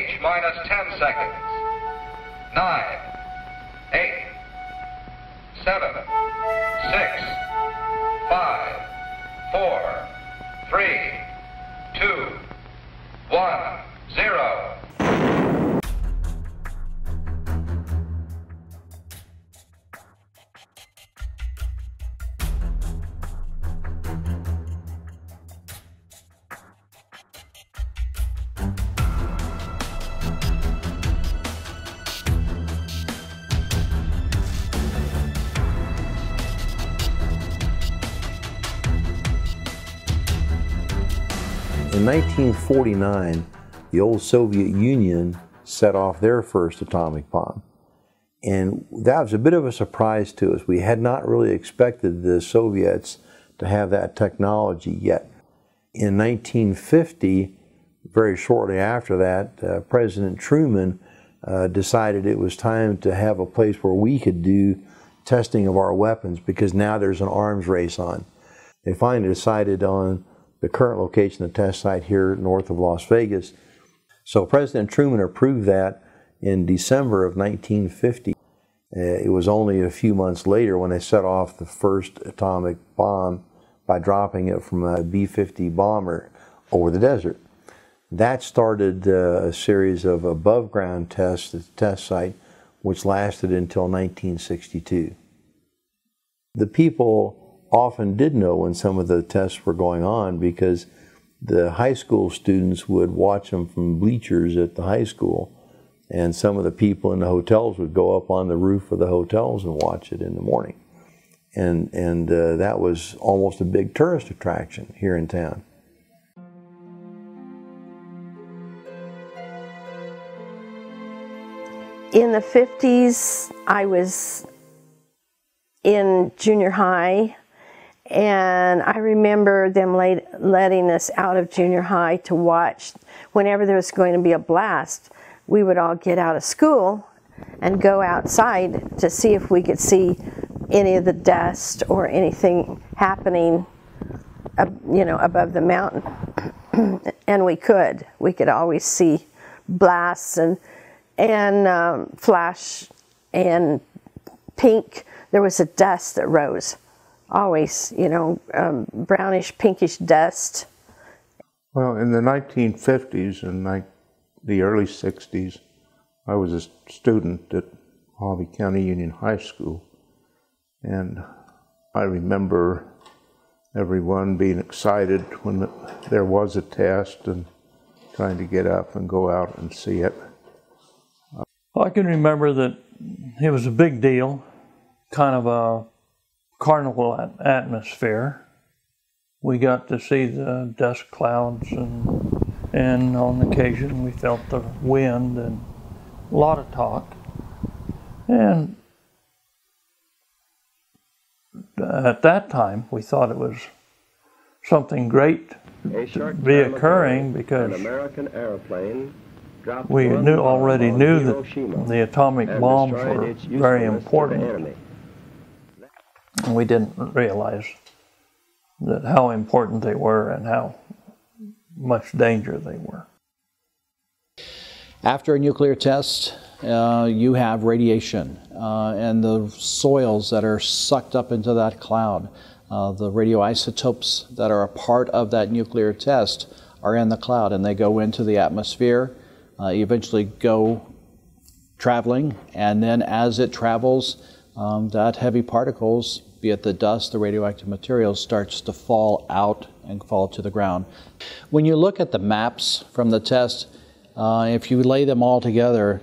H minus 10 seconds. 9, 8, 7, 6, 5, 4, 3, 2, 1, 0. In 1949, the old Soviet Union set off their first atomic bomb. And that was a bit of a surprise to us. We had not really expected the Soviets to have that technology yet. In 1950, very shortly after that, President Truman decided it was time to have a place where we could do testing of our weapons, because now there's an arms race on. They finally decided on the current location of the test site here north of Las Vegas. So President Truman approved that in December of 1950. It was only a few months later when they set off the first atomic bomb by dropping it from a B-50 bomber over the desert. That started a series of above-ground tests at the test site, which lasted until 1962. The people often did know when some of the tests were going on, because the high school students would watch them from bleachers at the high school, and some of the people in the hotels would go up on the roof of the hotels and watch it in the morning. And that was almost a big tourist attraction here in town. In the 50s, I was in junior high, and I remember them letting us out of junior high to watch. Whenever there was going to be a blast, we would all get out of school and go outside to see if we could see any of the dust or anything happening, you know, above the mountain. And we could always see blasts and flash and pink. There was a dust that rose. Always, you know, brownish, pinkish dust. Well, in the 1950s and the early 60s, I was a student at Harvey County Union High School, and I remember everyone being excited when there was a test and trying to get up and go out and see it. I can remember that it was a big deal, kind of a carnival atmosphere. We got to see the dust clouds, and on occasion we felt the wind and a lot of talk. And at that time we thought it was something great to be occurring, because we already knew that the atomic bombs were very important. And we didn't realize how important they were and how much danger they were. After a nuclear test, you have radiation and the soils that are sucked up into that cloud. The radioisotopes that are a part of that nuclear test are in the cloud, and they go into the atmosphere, eventually go traveling, and then as it travels, that heavy particles, be it the dust, the radioactive materials, starts to fall out and fall to the ground. When you look at the maps from the test, if you lay them all together,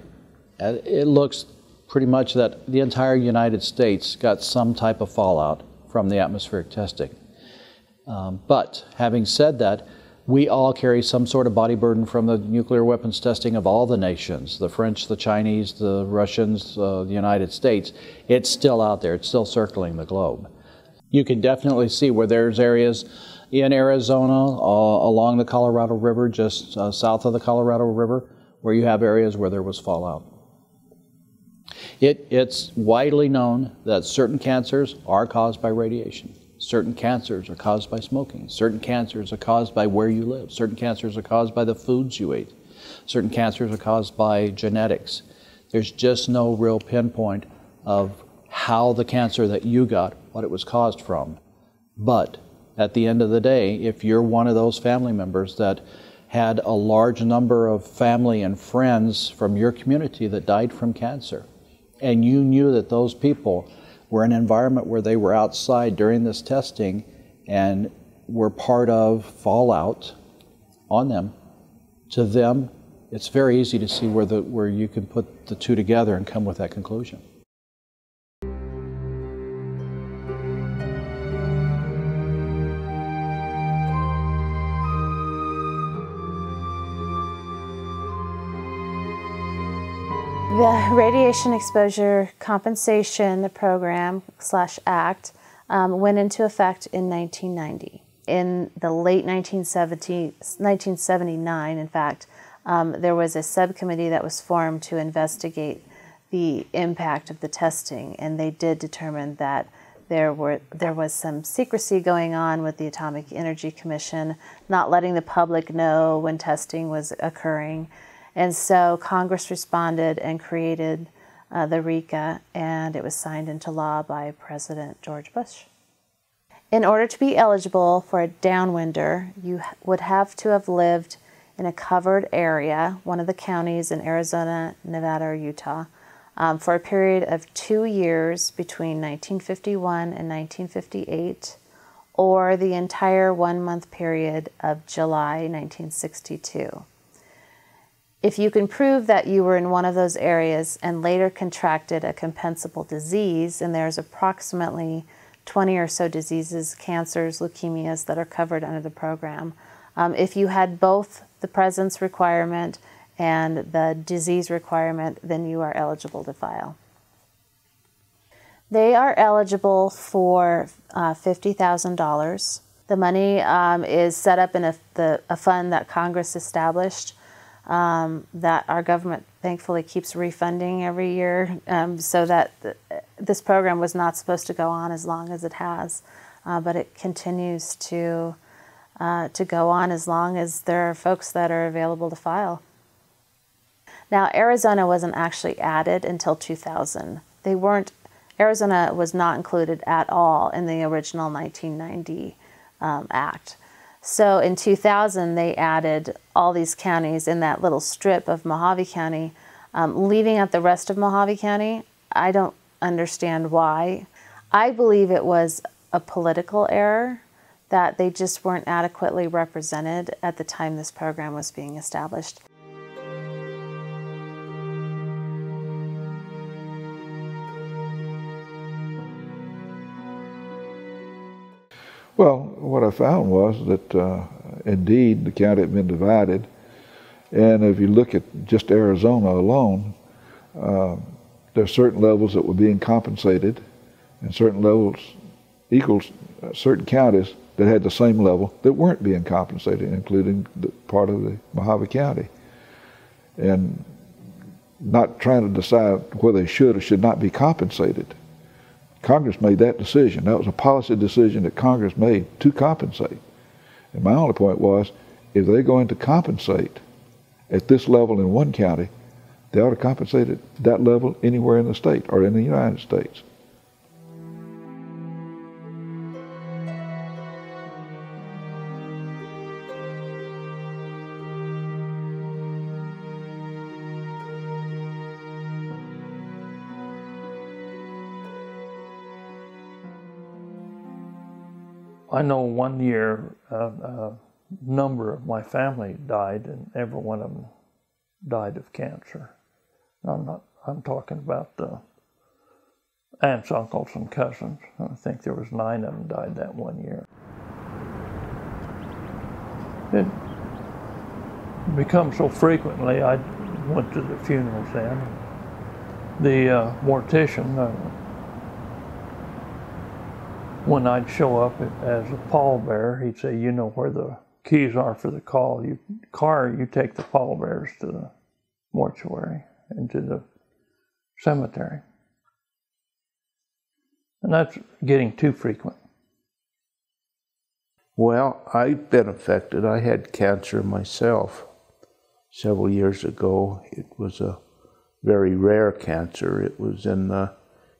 it looks pretty much that the entire United States got some type of fallout from the atmospheric testing. But having said that, we all carry some sort of body burden from the nuclear weapons testing of all the nations, the French, the Chinese, the Russians, the United States. It's still out there. It's still circling the globe. You can definitely see where there's areas in Arizona, along the Colorado River, just south of the Colorado River, where you have areas where there was fallout. It's widely known that certain cancers are caused by radiation. Certain cancers are caused by smoking. Certain cancers are caused by where you live. Certain cancers are caused by the foods you ate. Certain cancers are caused by genetics. There's just no real pinpoint of how the cancer that you got, what it was caused from. But at the end of the day, if you're one of those family members that had a large number of family and friends from your community that died from cancer, and you knew that those people were in an environment where they were outside during this testing and were part of fallout on them, to them, it's very easy to see where you can put the two together and come with that conclusion. The Radiation Exposure Compensation Program / Act went into effect in 1990. In the late 1979, in fact, there was a subcommittee that was formed to investigate the impact of the testing, and they did determine that there was some secrecy going on with the Atomic Energy Commission, not letting the public know when testing was occurring. And so Congress responded and created the RECA, and it was signed into law by President George Bush. In order to be eligible for a downwinder, you would have to have lived in a covered area, one of the counties in Arizona, Nevada, or Utah, for a period of 2 years between 1951 and 1958, or the entire 1-month period of July 1962. If you can prove that you were in one of those areas and later contracted a compensable disease, and there's approximately 20 or so diseases, cancers, leukemias that are covered under the program, if you had both the presence requirement and the disease requirement, then you are eligible to file. They are eligible for $50,000. The money is set up in a fund that Congress established that our government thankfully keeps refunding every year, so that this program was not supposed to go on as long as it has, but it continues to go on as long as there are folks that are available to file. Now, Arizona wasn't actually added until 2000. Arizona was not included at all in the original 1990 Act. So in 2000, they added all these counties in that little strip of Mojave County, leaving out the rest of Mojave County. I don't understand why. I believe it was a political error, that they just weren't adequately represented at the time this program was being established. Well, what I found was that indeed the county had been divided, and if you look at just Arizona alone, there are certain levels that were being compensated, and certain levels equals certain counties that had the same level that weren't being compensated, including the part of the Mojave County. And not trying to decide whether they should or should not be compensated. Congress made that decision. That was a policy decision that Congress made to compensate. And my only point was, if they're going to compensate at this level in one county, they ought to compensate at that level anywhere in the state or in the United States. I know one year a number of my family died, and every one of them died of cancer. I'm talking about aunts, uncles, and cousins. I think there was 9 of them died that one year. It becomes so frequently. I went to the funerals then. The mortician, when I'd show up as a pallbearer, he'd say, "You know where the keys are for the car. You take the pallbearers to the mortuary and to the cemetery." And that's getting too frequent. Well, I've been affected. I had cancer myself. several years ago. It was a very rare cancer. It was in the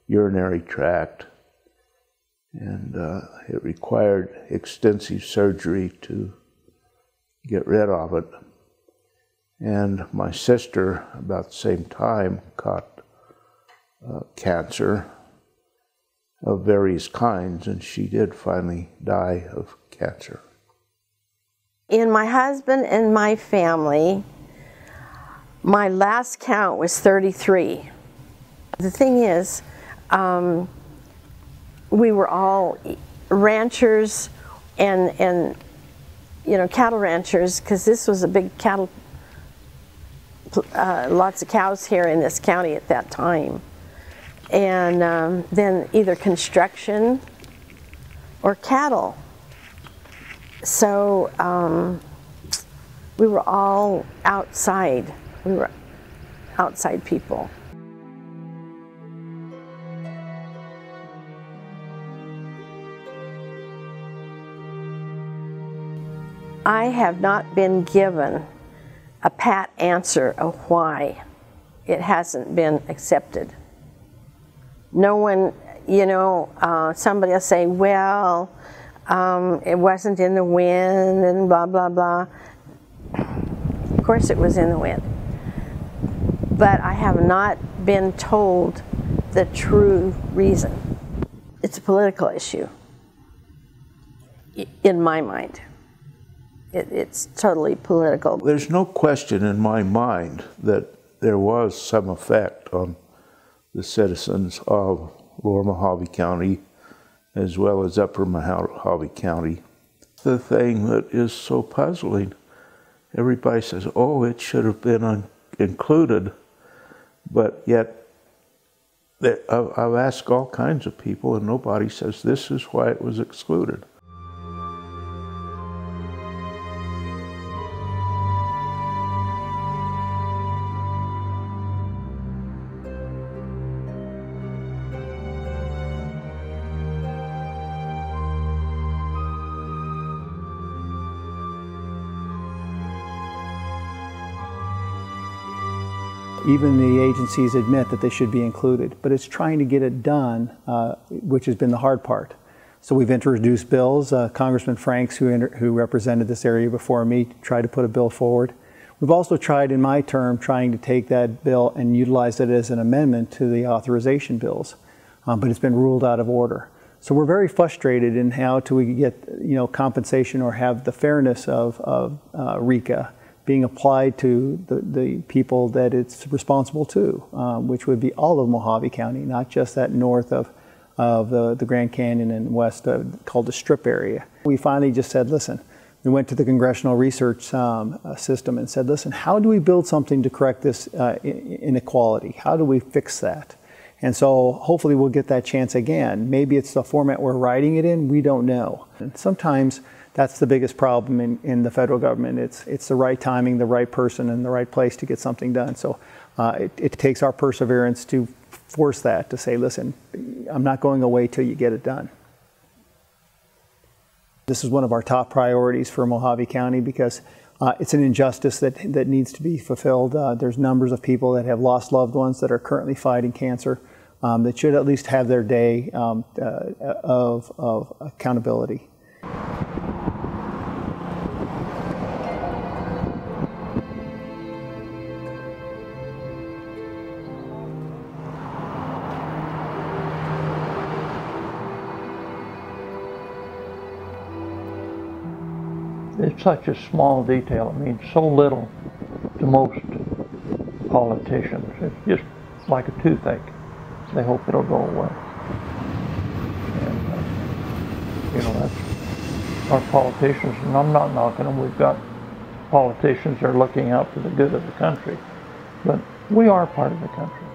urinary tract, and it required extensive surgery to get rid of it. And my sister, about the same time, caught cancer of various kinds, and she did finally die of cancer. In my husband and my family, my last count was 33. The thing is, we were all ranchers and you know, cattle ranchers, because this was a big cattle, lots of cows here in this county at that time. And then either construction or cattle. So we were all outside. We were outside people. I have not been given a pat answer of why it hasn't been accepted. No one, you know, somebody will say, well, it wasn't in the wind and blah, blah, blah. Of course it was in the wind. But I have not been told the true reason. It's a political issue, in my mind. It's totally political. There's no question in my mind that there was some effect on the citizens of Lower Mojave County as well as Upper Mojave County. The thing that is so puzzling, everybody says, oh, it should have been included, but yet I've asked all kinds of people and nobody says this is why it was excluded. Even the agencies admit that they should be included, but it's trying to get it done, which has been the hard part. So we've introduced bills. Congressman Franks, who represented this area before me, tried to put a bill forward. We've also tried, in my term, trying to take that bill and utilize it as an amendment to the authorization bills, but it's been ruled out of order. So we're very frustrated in how do we get, you know, compensation or have the fairness of RICA being applied to the people that it's responsible to, which would be all of Mojave County, not just that north of the Grand Canyon and west called the Strip area. We finally just said, listen, we went to the Congressional Research System and said, listen, how do we build something to correct this inequality? How do we fix that? And so hopefully we'll get that chance again. Maybe it's the format we're writing it in, we don't know. And sometimes that's the biggest problem in the federal government. It's the right timing, the right person, and the right place to get something done. So it takes our perseverance to force that, to say, listen, I'm not going away till you get it done. This is one of our top priorities for Mojave County because it's an injustice that needs to be fulfilled. There's numbers of people that have lost loved ones that are currently fighting cancer that should at least have their day of accountability. It's such a small detail. It means so little to most politicians. It's just like a toothache. They hope it'll go away. And, you know, that's our politicians, and I'm not knocking them. We've got politicians that are looking out for the good of the country. But we are part of the country.